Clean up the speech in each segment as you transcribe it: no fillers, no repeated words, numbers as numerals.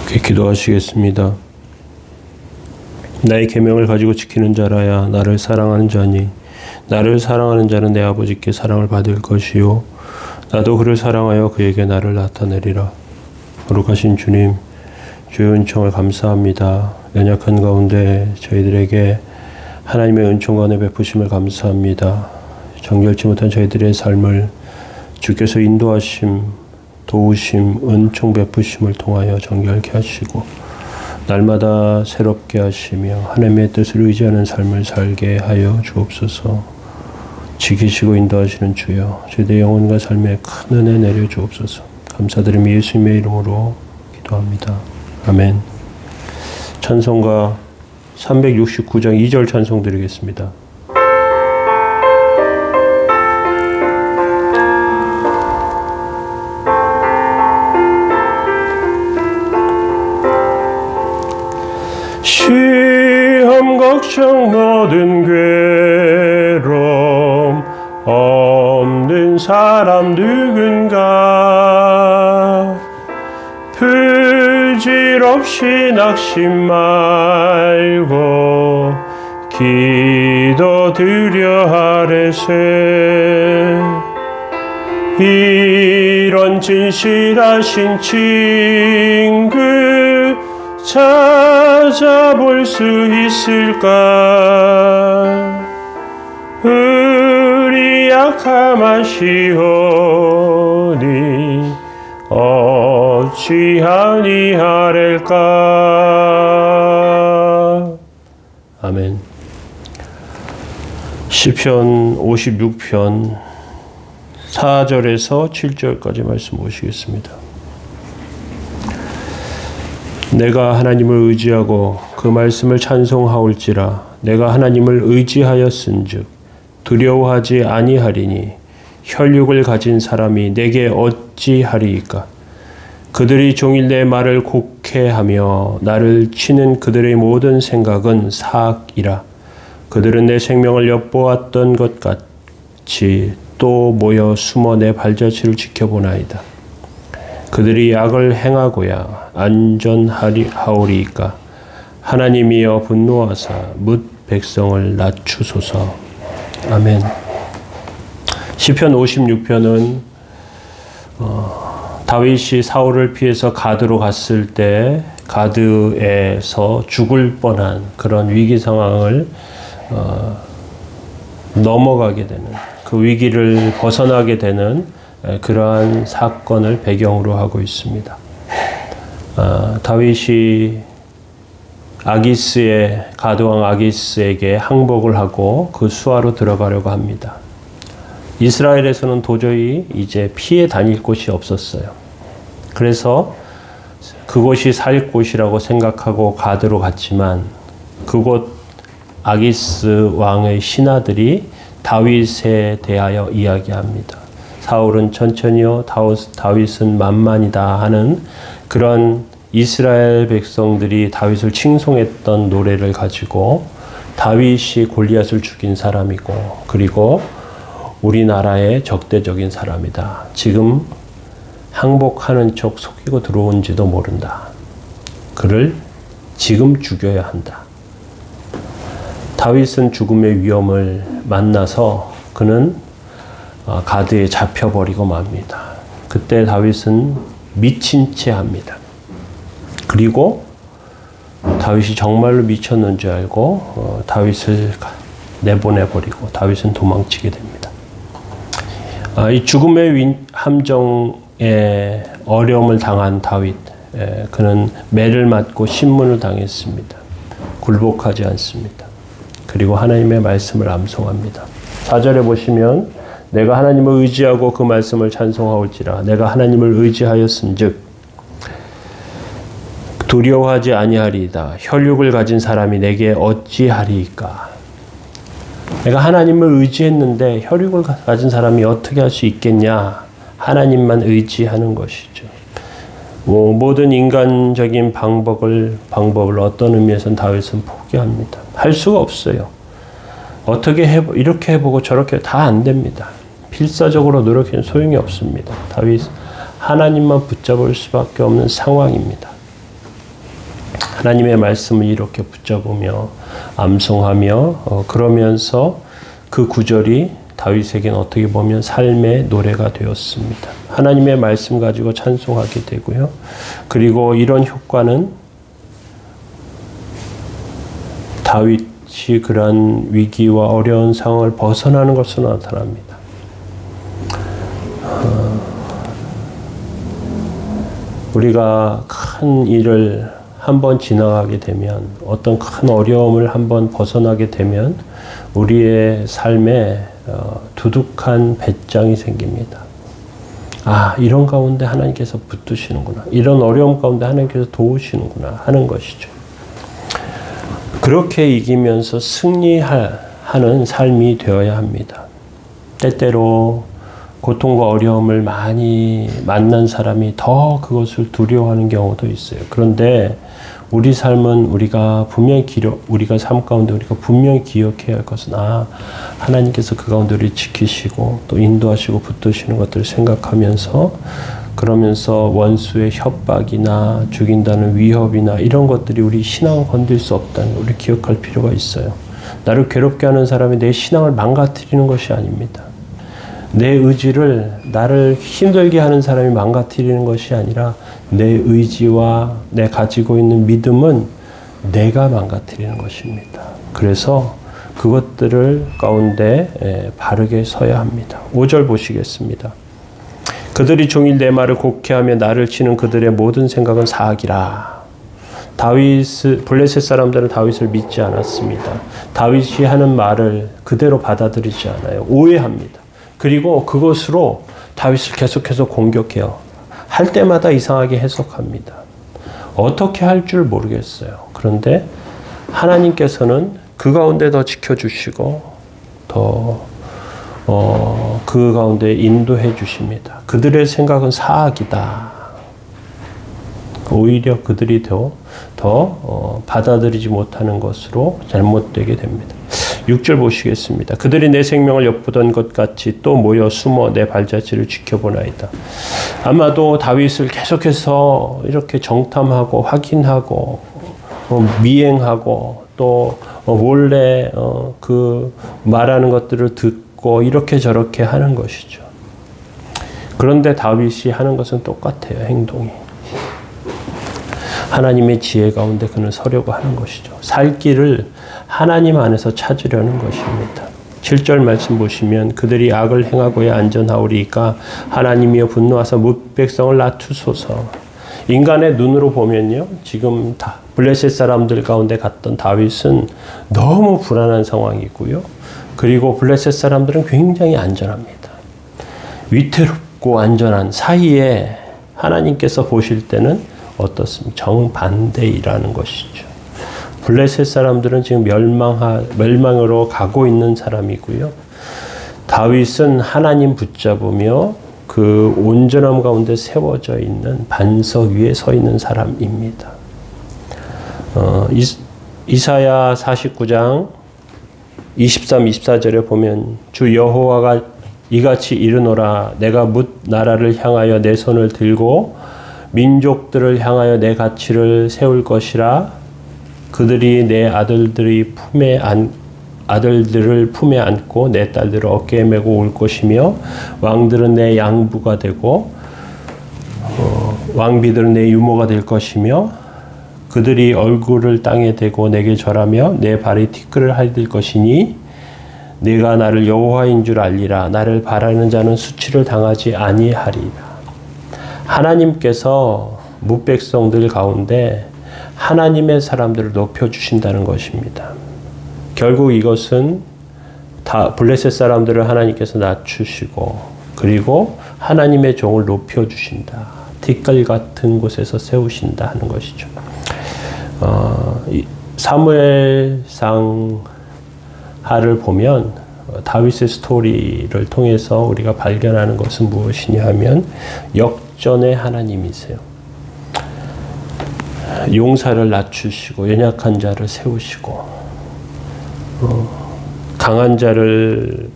기도하시겠습니다. 나의 계명을 가지고 지키는 자라야 나를 사랑하는 자니 나를 사랑하는 자는 내 아버지께 사랑을 받을 것이요 나도 그를 사랑하여 그에게 나를 나타내리라. 거룩하신 주님, 주의 은총을 감사합니다. 연약한 가운데 저희들에게 하나님의 은총과 은혜 베푸심을 감사합니다. 정결치 못한 저희들의 삶을 주께서 인도하심, 도우심, 은총 베푸심을 통하여 정결케 하시고 날마다 새롭게 하시며 하나님의 뜻을 의지하는 삶을 살게 하여 주옵소서. 지키시고 인도하시는 주여, 저희들의 영혼과 삶에 큰 은혜 내려 주옵소서. 감사드리며 예수님의 이름으로 기도합니다. 아멘. 찬송가 369장 2절 찬송 드리겠습니다. 시험 걱정 모든 괴로움 없는 사람 누군가 풀질 없이 낙심 말고 기도드려 아뢰세. 이런 진실하신 친구 찾아볼 수 있을까? 우리 약함 아시오니 어찌 아니하릴까? 아멘. 시편 56편 4절에서 7절까지 말씀 보시겠습니다. 내가 하나님을 의지하고 그 말씀을 찬송하올지라. 내가 하나님을 의지하였은즉 두려워하지 아니하리니 혈육을 가진 사람이 내게 어찌하리이까. 그들이 종일 내 말을 곡해하며 나를 치는 그들의 모든 생각은 사악이라. 그들은 내 생명을 엿보았던 것 같이 또 모여 숨어 내 발자취를 지켜보나이다. 그들이 악을 행하고야 안전하오리이까. 하나님이여 분노하사 뭇 백성을 낮추소서. 아멘. 시편 56편은 다윗이 사울을 피해서 가드로 갔을 때 가드에서 죽을 뻔한 그런 위기 상황을 넘어가게 되는, 그 위기를 벗어나게 되는 그러한 사건을 배경으로 하고 있습니다. 다윗이 가드왕 아기스에게 항복을 하고 그 수하로 들어가려고 합니다. 이스라엘에서는 도저히 이제 피해 다닐 곳이 없었어요. 그래서 그곳이 살 곳이라고 생각하고 가드로 갔지만 그곳 아기스 왕의 신하들이 다윗에 대하여 이야기합니다. 사울은 천천히요, 다윗은 만만이다 하는 그런 이스라엘 백성들이 다윗을 칭송했던 노래를 가지고 다윗이 골리앗을 죽인 사람이고 그리고 우리나라의 적대적인 사람이다. 지금 항복하는 척 속이고 들어온지도 모른다. 그를 지금 죽여야 한다. 다윗은 죽음의 위험을 만나서 그는 가드에 잡혀버리고 맙니다. 그때 다윗은 미친 채 합니다. 그리고 다윗이 정말로 미쳤는 줄 알고 다윗을 내보내버리고 다윗은 도망치게 됩니다. 이 죽음의 함정에 어려움을 당한 다윗, 그는 매를 맞고 신문을 당했습니다. 굴복하지 않습니다. 그리고 하나님의 말씀을 암송합니다. 4절에 보시면 내가 하나님을 의지하고 그 말씀을 찬송하올지라. 내가 하나님을 의지하였은즉 두려워하지 아니하리이다. 혈육을 가진 사람이 내게 어찌하리이까. 내가 하나님을 의지했는데 혈육을 가진 사람이 어떻게 할 수 있겠냐. 하나님만 의지하는 것이죠. 모든 인간적인 방법을 어떤 의미에서는 다윗은 포기합니다. 할 수가 없어요. 이렇게 해보고 저렇게 다 안 됩니다. 필사적으로 노력해는 소용이 없습니다. 다윗 하나님만 붙잡을 수밖에 없는 상황입니다. 하나님의 말씀을 이렇게 붙잡으며 암송하며 그러면서 그 구절이 다윗에게는 어떻게 보면 삶의 노래가 되었습니다. 하나님의 말씀 가지고 찬송하게 되고요. 그리고 이런 효과는 다윗이 그러한 위기와 어려운 상황을 벗어나는 것으로 나타납니다. 우리가 큰 일을 한번 지나가게 되면, 어떤 큰 어려움을 한번 벗어나게 되면 우리의 삶에 두둑한 배짱이 생깁니다. 아, 이런 가운데 하나님께서 붙드시는구나. 이런 어려움 가운데 하나님께서 도우시는구나 하는 것이죠. 그렇게 이기면서 승리하는 삶이 되어야 합니다. 때때로 고통과 어려움을 많이 만난 사람이 더 그것을 두려워하는 경우도 있어요. 그런데 우리 삶은 우리가 삶 가운데 우리가 분명히 기억해야 할 것은, 하나님께서 그 가운데 우리를 지키시고 또 인도하시고 붙드시는 것들을 생각하면서, 그러면서 원수의 협박이나 죽인다는 위협이나 이런 것들이 우리 신앙을 건들 수 없다는 걸 우리 기억할 필요가 있어요. 나를 괴롭게 하는 사람이 내 신앙을 망가뜨리는 것이 아닙니다. 내 의지를, 나를 힘들게 하는 사람이 망가뜨리는 것이 아니라 내 의지와 내 가지고 있는 믿음은 내가 망가뜨리는 것입니다. 그래서 그것들을 가운데 바르게 서야 합니다. 5절 보시겠습니다. 그들이 종일 내 말을 곡해하며 나를 치는 그들의 모든 생각은 사악이라. 블레셋 사람들은 다윗을 믿지 않았습니다. 다윗이 하는 말을 그대로 받아들이지 않아요. 오해합니다. 그리고 그것으로 다윗을 계속해서 공격해요. 할 때마다 이상하게 해석합니다. 어떻게 할 줄 모르겠어요. 그런데 하나님께서는 그 가운데 더 지켜주시고 더 그 가운데 인도해 주십니다. 그들의 생각은 사악이다. 오히려 그들이 더 받아들이지 못하는 것으로 잘못되게 됩니다. 6절 보시겠습니다. 그들이 내 생명을 엿보던 것 같이 또 모여 숨어 내 발자취를 지켜보나이다. 아마도 다윗을 계속해서 이렇게 정탐하고 확인하고 미행하고 또 몰래 그 말하는 것들을 듣고 이렇게 저렇게 하는 것이죠. 그런데 다윗이 하는 것은 똑같아요. 행동이. 하나님의 지혜 가운데 그는 서려고 하는 것이죠. 살 길을 하나님 안에서 찾으려는 것입니다. 7절 말씀 보시면 그들이 악을 행하고야 안전하오리이까 하나님이여 분노하사 뭇백성을 낮추소서. 인간의 눈으로 보면요, 지금 블레셋 사람들 가운데 갔던 다윗은 너무 불안한 상황이고요. 그리고 블레셋 사람들은 굉장히 안전합니다. 위태롭고 안전한 사이에 하나님께서 보실 때는 어떻습니까? 정반대이라는 것이죠. 블레셋 사람들은 지금 멸망으로 가고 있는 사람이고요. 다윗은 하나님 붙잡으며 그 온전함 가운데 세워져 있는 반석 위에 서 있는 사람입니다. 이사야 49장 23, 24절에 보면 주 여호와가 이같이 이르노라 내가 뭇 나라를 향하여 내 손을 들고 민족들을 향하여 내 가치를 세울 것이라. 그들이 내 아들들을 품에 안고 내 딸들을 어깨에 메고 올 것이며 왕들은 내 양부가 되고 왕비들은 내 유모가 될 것이며 그들이 얼굴을 땅에 대고 내게 절하며 내 발이 티끌을 핥을 것이니 내가 나를 여호와인 줄 알리라. 나를 바라는 자는 수치를 당하지 아니하리라. 하나님께서 뭇백성들 가운데 하나님의 사람들을 높여주신다는 것입니다. 결국 이것은 다 블레셋 사람들을 하나님께서 낮추시고 그리고 하나님의 종을 높여주신다. 티끌 같은 곳에서 세우신다 하는 것이죠. 사무엘상 하를 보면 다윗의 스토리를 통해서 우리가 발견하는 것은 무엇이냐 하면 역전의 하나님이세요. 용사를 낮추시고 연약한 자를 세우시고 강한 자를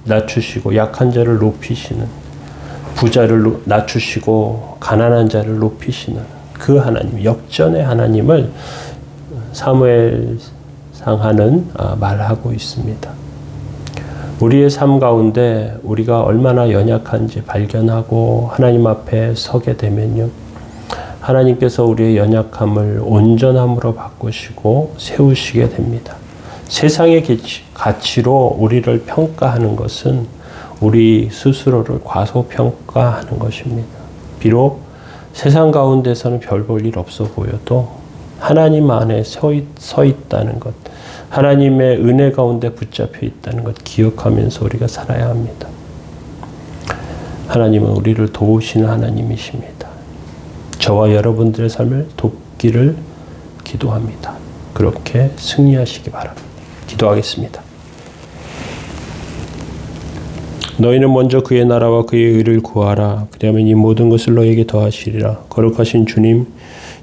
낮추시고 약한 자를 높이시는, 부자를 낮추시고 가난한 자를 높이시는 그 하나님, 역전의 하나님을 사무엘상 하는 말하고 있습니다. 우리의 삶 가운데 우리가 얼마나 연약한지 발견하고 하나님 앞에 서게 되면요, 하나님께서 우리의 연약함을 온전함으로 바꾸시고 세우시게 됩니다. 세상의 가치로 우리를 평가하는 것은 우리 스스로를 과소평가하는 것입니다. 비록 세상 가운데서는 별 볼 일 없어 보여도 하나님 안에 서 있다는 것, 하나님의 은혜 가운데 붙잡혀 있다는 것 기억하면서 우리가 살아야 합니다. 하나님은 우리를 도우시는 하나님이십니다. 저와 여러분들의 삶을 돕기를 기도합니다. 그렇게 승리하시기 바랍니다. 기도하겠습니다. 너희는 먼저 그의 나라와 그의 의를 구하라. 그리하면 이 모든 것을 너희에게 더하시리라. 거룩하신 주님,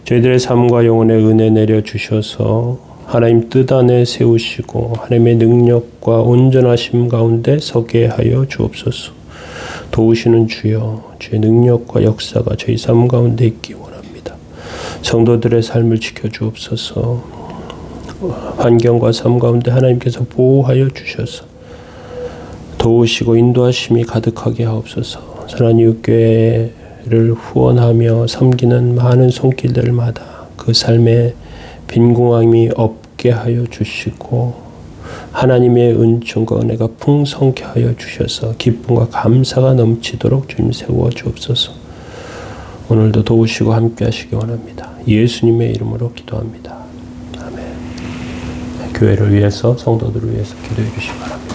저희들의 삶과 영혼에 은혜 내려주셔서 하나님 뜻 안에 세우시고 하나님의 능력과 온전하심 가운데 서게 하여 주옵소서. 도우시는 주여, 주의 능력과 역사가 저희 삶 가운데 있기 원합니다. 성도들의 삶을 지켜주옵소서. 환경과 삶 가운데 하나님께서 보호하여 주셔서 도우시고 인도하심이 가득하게 하옵소서. 선한 이웃교회를 후원하며 섬기는 많은 손길들마다 그 삶에 빈궁함이 없게 하여 주시고 하나님의 은총과 은혜가 풍성케 하여 주셔서 기쁨과 감사가 넘치도록 주님 세워 주옵소서. 오늘도 도우시고 함께 하시기 원합니다. 예수님의 이름으로 기도합니다. 아멘. 교회를 위해서, 성도들을 위해서 기도해 주시기 바랍니다.